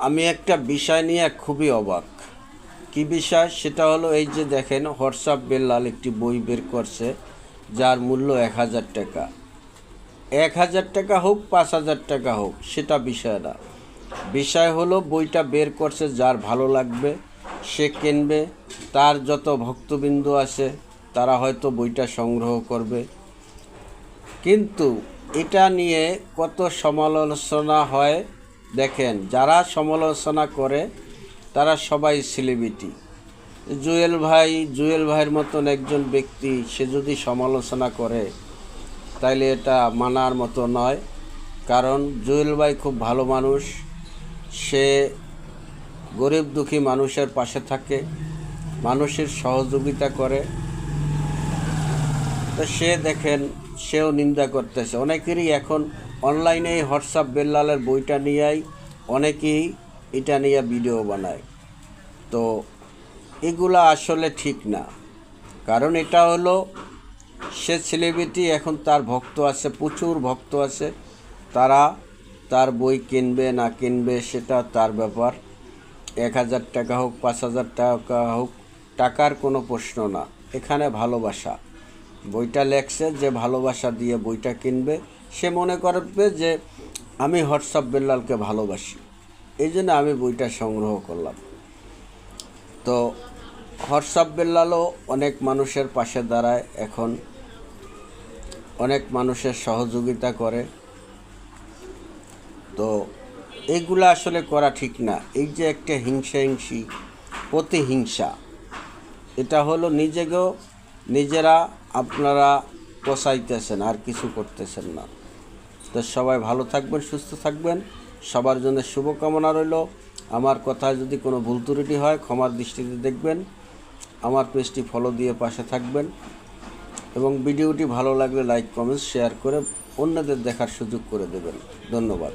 আমি একটা বিষয় নিয়ে খুবই অবাক। কি বিষয় সেটা হলো এই যে দেখেন হোয়াটসঅ্যাপ বেল্লাল একটি বই বের করছে যার মূল্য ১,০০০ টাকা। ১,০০০ টাকা হোক ৫,০০০ টাকা হোক সেটা বিষয় না। বিষয় হলো বইটা বের করছে, যার ভালো লাগবে সে কিনবে। তার যত ভক্তবিন্দু আছে তারা হয়তো বইটা সংগ্রহ করবে, কিন্তু এটা নিয়ে কত সমালোচনা হয়। দেখেন, যারা সমালোচনা করে তারা সবাই সেলিব্রিটি। জুয়েল ভাইয়ের মতন একজন ব্যক্তি সে যদি সমালোচনা করে তাইলে এটা মানার মতো নয়। কারণ জুয়েল ভাই খুব ভালো মানুষ, সে গরিব দুঃখী মানুষের পাশে থাকে, মানুষের সহযোগিতা করে। তো সে দেখেন, সেও নিন্দা করতেছে। অনেকেরই এখন অনলাইনে হোয়াটসঅ্যাপ বেল্লালের বইটা নিয়েই অনেকেই এটা নিয়ে ভিডিও বানায়। তো এগুলা আসলে ঠিক না। কারণ এটা হলো সে সেলিব্রিটি, এখন তার ভক্ত আছে, প্রচুর ভক্ত আছে। তারা তার বই কিনবে না কিনবে সেটা তার ব্যাপার। ১,০০০ টাকা হোক ৫,০০০ টাকা হোক, টাকার কোনো প্রশ্ন না। এখানে ভালোবাসা। বইটা লেখছে যে ভালোবাসা দিয়ে বইটা কিনবে। সে মনে করবে যে আমি হোয়াটসঅ্যাপ বেল্লালকে ভালোবাসি, এই জন্য আমি বইটা সংগ্রহ করলাম। তো হোয়াটসঅ্যাপ বেল্লালও অনেক মানুষের পাশে দাঁড়ায়, এখন অনেক মানুষের সহযোগিতা করে। তো এগুলো আসলে করা ঠিক না। এই যে একটা হিংসি প্রতিহিংসা, এটা হলো নিজেরা আপনারা পোষাইতেছেন, আর কিছু করতেছেন না। তো সবাই ভালো থাকবেন, সুস্থ থাকবেন, সবার জন্য শুভকামনা রইল। আমার কথায় যদি কোনো ভুল ত্রুটি হয় ক্ষমার দৃষ্টিতে দেখবেন। আমার পেজটি ফলো দিয়ে পাশে থাকবেন এবং ভিডিওটি ভালো লাগলে লাইক কমেন্ট শেয়ার করে অন্যদের দেখার সুযোগ করে দেবেন। ধন্যবাদ।